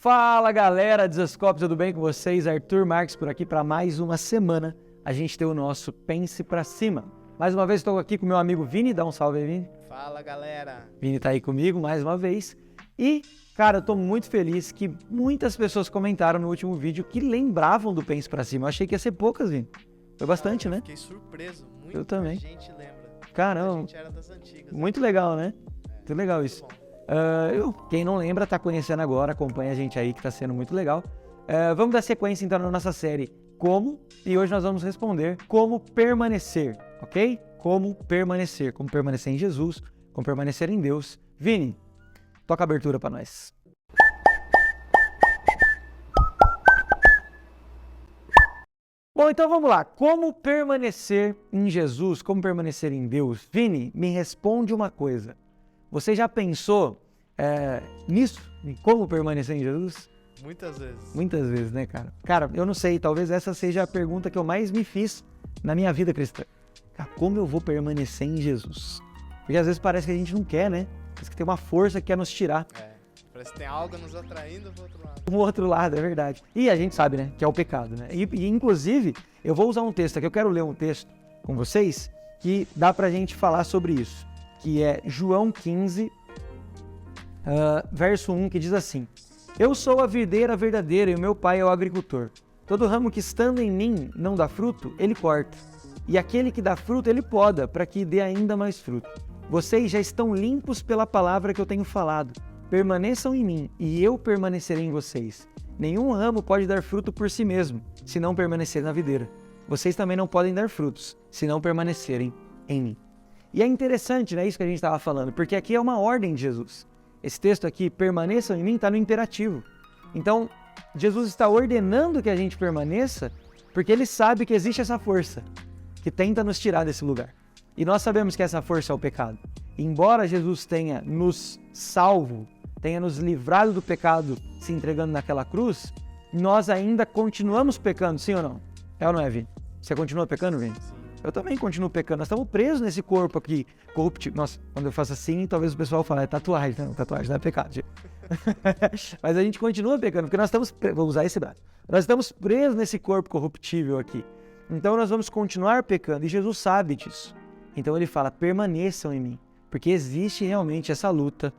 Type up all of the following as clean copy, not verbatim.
Fala galera, Desascope, tudo bem com vocês? Arthur Marques por aqui para mais uma semana. A gente tem o nosso Pense Pra Cima. Mais uma vez estou aqui com meu amigo Vini, dá um salve aí, Vini. Fala galera. Vini tá aí comigo mais uma vez. E, cara, eu tô muito feliz que muitas pessoas comentaram no último vídeo que lembravam do Pense Pra Cima. Eu achei que ia ser poucas, Vini. Foi bastante, né? Fiquei surpreso, Eu também. gente lembra. Caramba. A gente era das antigas. Muito legal, né? Muito legal isso. Muito bom. Quem não lembra, tá conhecendo agora, acompanha a gente aí que tá sendo muito legal. Vamos dar sequência então na nossa série Como, e hoje nós vamos responder como permanecer, ok? Como permanecer em Jesus, como permanecer em Deus. Vini, toca a abertura pra nós. Bom, então vamos lá. Como permanecer em Jesus, como permanecer em Deus? Vini, me responde uma coisa. Você já pensou nisso? Em como permanecer em Jesus? Muitas vezes. Muitas vezes, né, cara? Cara, eu não sei, talvez essa seja a pergunta que eu mais me fiz na minha vida cristã. Cara, como eu vou permanecer em Jesus? Porque às vezes parece que a gente não quer, né? Parece que tem uma força que quer nos tirar. Parece que tem algo nos atraindo pro outro lado. Do outro lado, é verdade. E a gente sabe, né, que é o pecado, né? E inclusive, eu vou usar um texto aqui, eu quero ler um texto com vocês que dá pra gente falar sobre isso, que é João 15, verso 1, que diz assim: Eu sou a videira verdadeira e o meu pai é o agricultor. Todo ramo que estando em mim não dá fruto, ele corta. E aquele que dá fruto, ele poda, para que dê ainda mais fruto. Vocês já estão limpos pela palavra que eu tenho falado. Permaneçam em mim, e eu permanecerei em vocês. Nenhum ramo pode dar fruto por si mesmo, se não permanecer na videira. Vocês também não podem dar frutos, se não permanecerem em mim. E é interessante, né, isso que a gente estava falando, porque aqui é uma ordem de Jesus. Esse texto aqui, permaneçam em mim, está no imperativo. Então, Jesus está ordenando que a gente permaneça, porque ele sabe que existe essa força que tenta nos tirar desse lugar. E nós sabemos que essa força é o pecado. Embora Jesus tenha nos salvo, tenha nos livrado do pecado se entregando naquela cruz, nós ainda continuamos pecando, sim ou não? É ou não é, Vini? Você continua pecando, Vini? Sim. Eu também continuo pecando. Nós estamos presos nesse corpo aqui corruptível. Nossa, quando eu faço assim, talvez o pessoal fale, é tatuagem. Não, tatuagem não é pecado, gente. Mas a gente continua pecando, porque nós estamos... Vou usar esse braço. Nós estamos presos nesse corpo corruptível aqui. Então nós vamos continuar pecando, e Jesus sabe disso. Então ele fala, permaneçam em mim. Porque existe realmente essa luta,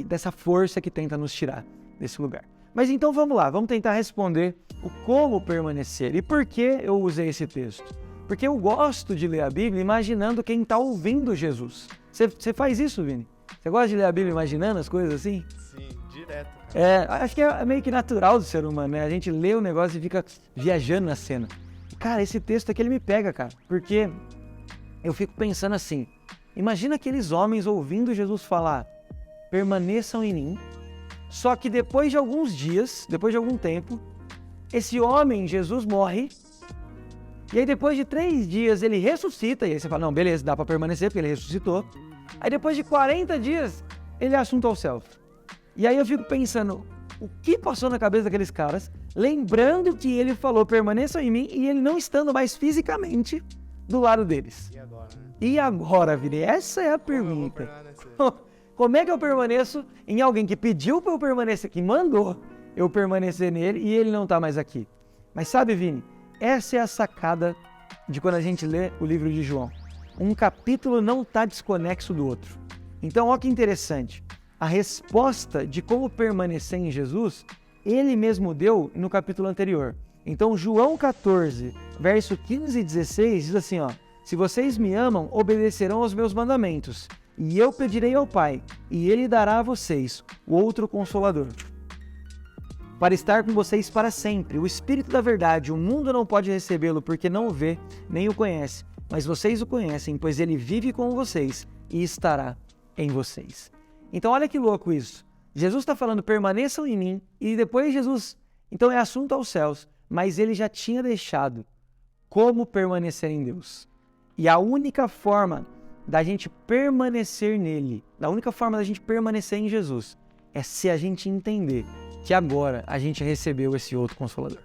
dessa força que tenta nos tirar desse lugar. Mas então vamos lá, vamos tentar responder o como permanecer. E por que eu usei esse texto? Porque eu gosto de ler a Bíblia imaginando quem está ouvindo Jesus. Você faz isso, Vini? Você gosta de ler a Bíblia imaginando as coisas assim? Sim, direto. Acho que é meio que natural do ser humano, né? A gente lê o negócio e fica viajando na cena. Cara, esse texto aqui ele me pega, cara. Porque eu fico pensando assim, imagina aqueles homens ouvindo Jesus falar, permaneçam em mim. Só que depois de alguns dias, depois de algum tempo, esse homem, Jesus, morre. E aí depois de 3 dias ele ressuscita. E aí você fala, não, beleza, dá pra permanecer porque ele ressuscitou. Aí depois de 40 dias, ele é assunto ao céu. E aí eu fico pensando, o que passou na cabeça daqueles caras, lembrando que ele falou, permaneçam em mim, e ele não estando mais fisicamente do lado deles. E agora, né? E agora, Vini? Essa é a pergunta. Como eu vou permanecer? Como é que eu permaneço em alguém que pediu para eu permanecer, que mandou eu permanecer nele e ele não está mais aqui? Mas sabe, Vini, essa é a sacada de quando a gente lê o livro de João. Um capítulo não está desconexo do outro. Então, olha que interessante. A resposta de como permanecer em Jesus, ele mesmo deu no capítulo anterior. Então, João 14, verso 15 e 16, diz assim, ó, se vocês me amam, obedecerão aos meus mandamentos. E eu pedirei ao Pai, e Ele dará a vocês o outro Consolador, para estar com vocês para sempre, o Espírito da verdade. O mundo não pode recebê-lo porque não o vê, nem o conhece, mas vocês o conhecem, pois Ele vive com vocês e estará em vocês. Então olha que louco isso. Jesus está falando, permaneçam em mim, e depois Jesus, então é assunto aos céus, mas Ele já tinha deixado como permanecer em Deus. E a única forma da gente permanecer nele, a única forma da gente permanecer em Jesus, é se a gente entender que agora a gente recebeu esse outro Consolador.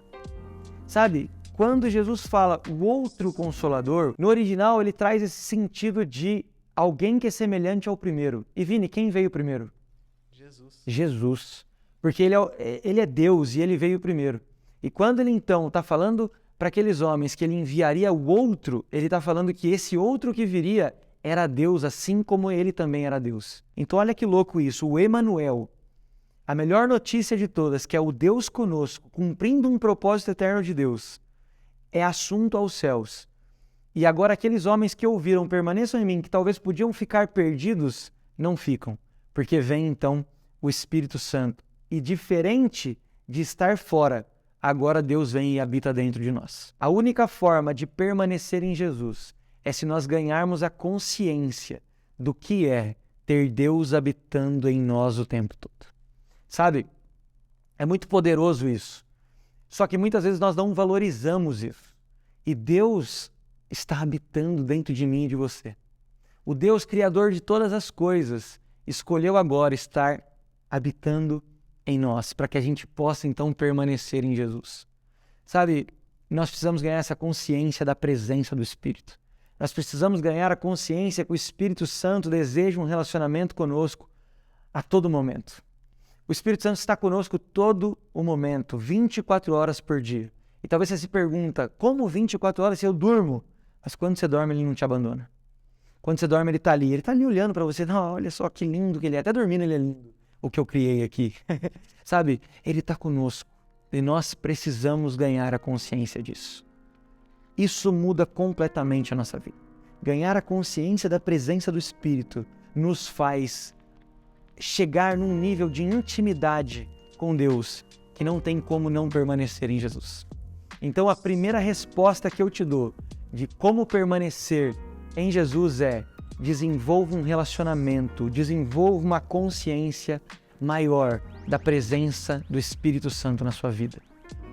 Sabe, quando Jesus fala o outro Consolador, no original ele traz esse sentido de alguém que é semelhante ao primeiro. E Vini, quem veio primeiro? Jesus. Jesus. Porque ele é Deus e ele veio primeiro. E quando ele então está falando para aqueles homens que ele enviaria o outro, ele está falando que esse outro que viria era Deus, assim como ele também era Deus. Então olha que louco isso, o Emanuel, a melhor notícia de todas, que é o Deus conosco, cumprindo um propósito eterno de Deus, é assunto aos céus. E agora aqueles homens que ouviram, permaneçam em mim, que talvez podiam ficar perdidos, não ficam, porque vem então o Espírito Santo. E diferente de estar fora, agora Deus vem e habita dentro de nós. A única forma de permanecer em Jesus é se nós ganharmos a consciência do que é ter Deus habitando em nós o tempo todo. Sabe? É muito poderoso isso. Só que muitas vezes nós não valorizamos isso. E Deus está habitando dentro de mim e de você. O Deus criador de todas as coisas escolheu agora estar habitando em nós, para que a gente possa então permanecer em Jesus. Sabe, nós precisamos ganhar essa consciência da presença do Espírito. Nós precisamos ganhar a consciência que o Espírito Santo deseja um relacionamento conosco a todo momento. O Espírito Santo está conosco todo o momento, 24 horas por dia. E talvez você se pergunta, como 24 horas se eu durmo? Mas quando você dorme, ele não te abandona. Quando você dorme, ele está ali olhando para você. Não, olha só que lindo que ele é. Até dormindo ele é lindo, o que eu criei aqui. Sabe, ele está conosco. E nós precisamos ganhar a consciência disso. Isso muda completamente a nossa vida. Ganhar a consciência da presença do Espírito nos faz chegar num nível de intimidade com Deus que não tem como não permanecer em Jesus. Então a primeira resposta que eu te dou de como permanecer em Jesus é: desenvolva um relacionamento, desenvolva uma consciência maior da presença do Espírito Santo na sua vida.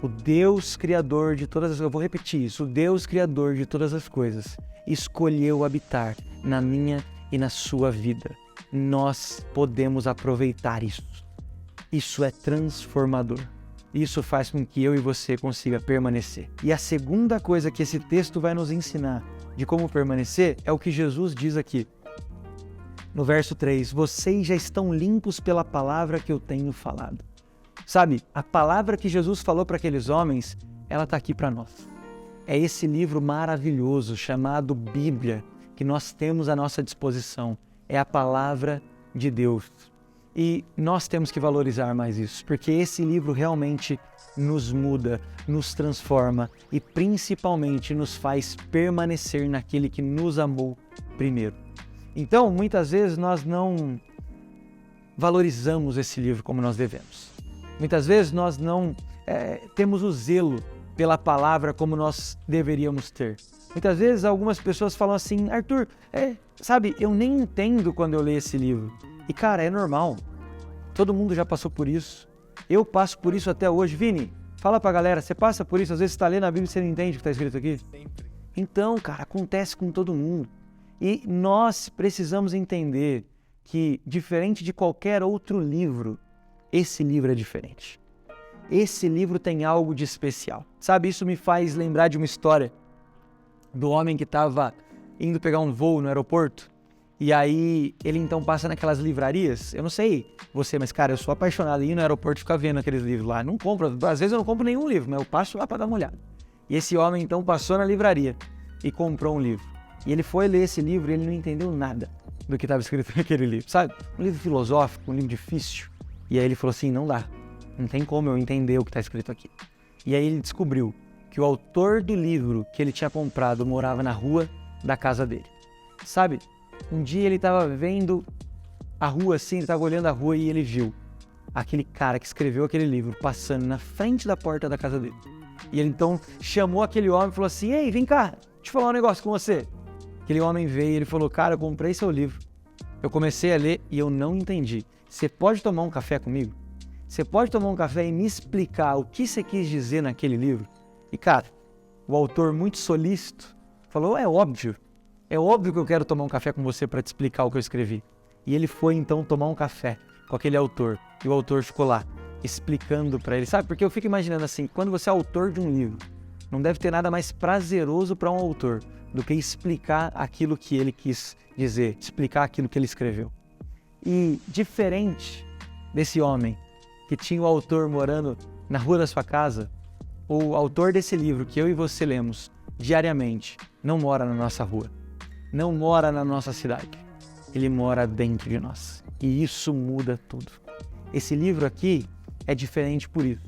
O Deus Criador de todas as coisas, eu vou repetir isso, o Deus Criador de todas as coisas escolheu habitar na minha e na sua vida. Nós podemos aproveitar isso. Isso é transformador. Isso faz com que eu e você consiga permanecer. E a segunda coisa que esse texto vai nos ensinar de como permanecer é o que Jesus diz aqui. No verso 3, vocês já estão limpos pela palavra que eu tenho falado. Sabe, a palavra que Jesus falou para aqueles homens, ela está aqui para nós. É esse livro maravilhoso chamado Bíblia que nós temos à nossa disposição. É a palavra de Deus. E nós temos que valorizar mais isso, porque esse livro realmente nos muda, nos transforma e principalmente nos faz permanecer naquele que nos amou primeiro. Então, muitas vezes nós não valorizamos esse livro como nós devemos. Muitas vezes nós não temos o zelo pela palavra como nós deveríamos ter. Muitas vezes algumas pessoas falam assim, Arthur, sabe, eu nem entendo quando eu leio esse livro. E cara, é normal. Todo mundo já passou por isso. Eu passo por isso até hoje. Vini, fala pra galera, você passa por isso? Às vezes você tá lendo a Bíblia e você não entende o que está escrito aqui? Sempre. Então, cara, acontece com todo mundo. E nós precisamos entender que, diferente de qualquer outro livro, esse livro é diferente. Esse livro tem algo de especial. Sabe, isso me faz lembrar de uma história do homem que estava indo pegar um voo no aeroporto. E aí, ele então passa naquelas livrarias. Eu não sei você, mas cara, eu sou apaixonado em ir no aeroporto e ficar vendo aqueles livros lá. Não compro, às vezes eu não compro nenhum livro, mas eu passo lá para dar uma olhada. E esse homem então passou na livraria e comprou um livro. E ele foi ler esse livro e ele não entendeu nada do que estava escrito naquele livro, sabe? Um livro filosófico, um livro difícil. E aí ele falou assim, não dá, não tem como eu entender o que está escrito aqui. E aí ele descobriu que o autor do livro que ele tinha comprado morava na rua da casa dele. Sabe? Um dia ele estava vendo a rua assim, ele estava olhando a rua e ele viu aquele cara que escreveu aquele livro passando na frente da porta da casa dele. E ele então chamou aquele homem e falou assim, ei, vem cá, deixa eu falar um negócio com você. Aquele homem veio e ele falou, cara, eu comprei seu livro. Eu comecei a ler e eu não entendi. Você pode tomar um café comigo? Você pode tomar um café e me explicar o que você quis dizer naquele livro? E cara, o autor muito solícito falou, é óbvio que eu quero tomar um café com você para te explicar o que eu escrevi. E ele foi então tomar um café com aquele autor. E o autor ficou lá, explicando para ele. Sabe, porque eu fico imaginando assim, quando você é autor de um livro, não deve ter nada mais prazeroso para um autor do que explicar aquilo que ele quis dizer, explicar aquilo que ele escreveu. E diferente desse homem que tinha o autor morando na rua da sua casa, o autor desse livro que eu e você lemos diariamente, não mora na nossa rua, não mora na nossa cidade. Ele mora dentro de nós. E isso muda tudo. Esse livro aqui é diferente por isso,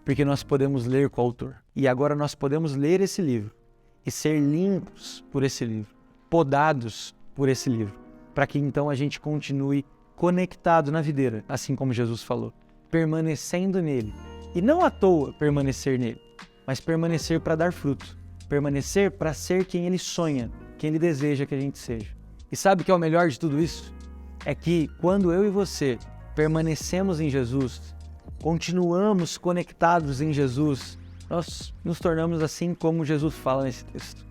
porque nós podemos ler com o autor. E agora nós podemos ler esse livro e ser limpos por esse livro, podados por esse livro, para que então a gente continue conectado na videira, assim como Jesus falou, permanecendo nele. E não à toa permanecer nele, mas permanecer para dar fruto, permanecer para ser quem ele sonha, quem ele deseja que a gente seja. E sabe o que é o melhor de tudo isso? É que quando eu e você permanecemos em Jesus, continuamos conectados em Jesus, nós nos tornamos assim como Jesus fala nesse texto.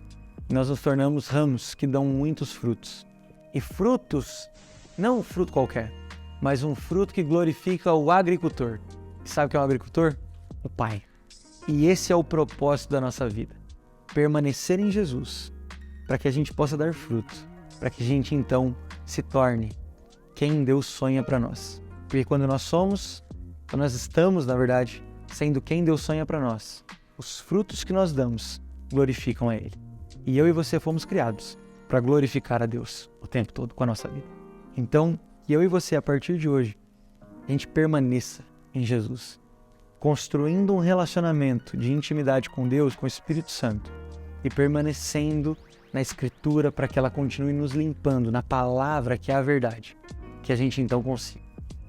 Nós nos tornamos ramos que dão muitos frutos. E frutos, não um fruto qualquer, mas um fruto que glorifica o agricultor. E sabe o que é um agricultor? O Pai. E esse é o propósito da nossa vida. Permanecer em Jesus, para que a gente possa dar fruto, para que a gente então se torne quem Deus sonha para nós. Porque quando nós estamos, na verdade, sendo quem Deus sonha para nós, os frutos que nós damos glorificam a Ele. E eu e você fomos criados para glorificar a Deus o tempo todo com a nossa vida. Então, que eu e você, a partir de hoje, a gente permaneça em Jesus, construindo um relacionamento de intimidade com Deus, com o Espírito Santo, e permanecendo na Escritura para que ela continue nos limpando, na palavra que é a verdade, que a gente então consiga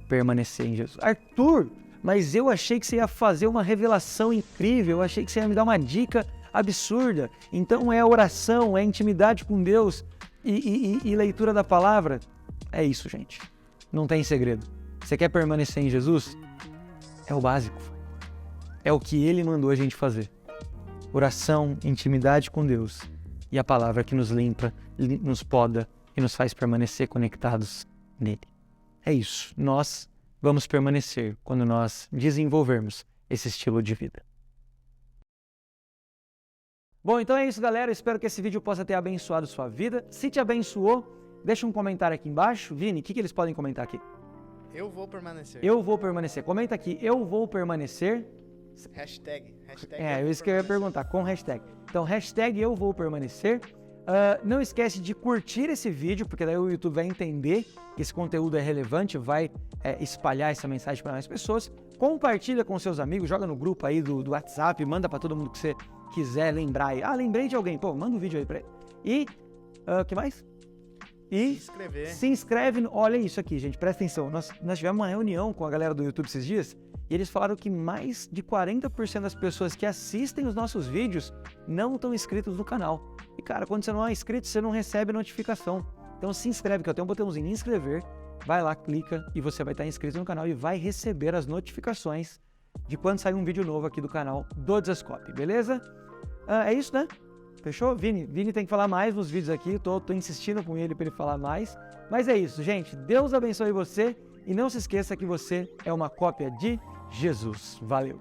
permanecer em Jesus. Arthur, mas eu achei que você ia fazer uma revelação incrível, eu achei que você ia me dar uma dica absurda. Então é oração, é intimidade com Deus e leitura da palavra. É isso, gente. Não tem segredo. Você quer permanecer em Jesus? É o básico. É o que Ele mandou a gente fazer. Oração, intimidade com Deus e a palavra que nos limpa, nos poda e nos faz permanecer conectados nele. É isso. Nós vamos permanecer quando nós desenvolvermos esse estilo de vida. Bom, então é isso, galera. Eu espero que esse vídeo possa ter abençoado sua vida. Se te abençoou, deixa um comentário aqui embaixo. Vini, o que eles podem comentar aqui? Eu vou permanecer. Eu vou permanecer. Comenta aqui, eu vou permanecer. Hashtag Isso que eu ia perguntar, com hashtag. Então, hashtag eu vou permanecer. Não esquece de curtir esse vídeo, porque daí o YouTube vai entender que esse conteúdo é relevante, vai espalhar essa mensagem para mais pessoas. Compartilha com seus amigos, joga no grupo aí do WhatsApp, manda para todo mundo que você quiser lembrar aí. Lembrei de alguém, manda um vídeo aí para ele. E, o que mais? E se inscreve, olha isso aqui, gente, presta atenção. Nós tivemos uma reunião com a galera do YouTube esses dias e eles falaram que mais de 40% das pessoas que assistem os nossos vídeos não estão inscritos no canal. E cara, quando você não é inscrito, você não recebe notificação. Então se inscreve, que eu tenho um botãozinho inscrever, vai lá, clica e você vai estar inscrito no canal e vai receber as notificações de quando sair um vídeo novo aqui do canal do Desascope, beleza? É isso, né? Fechou? Vini tem que falar mais nos vídeos aqui, tô insistindo com ele para ele falar mais. Mas é isso, gente. Deus abençoe você e não se esqueça que você é uma cópia de Jesus. Valeu!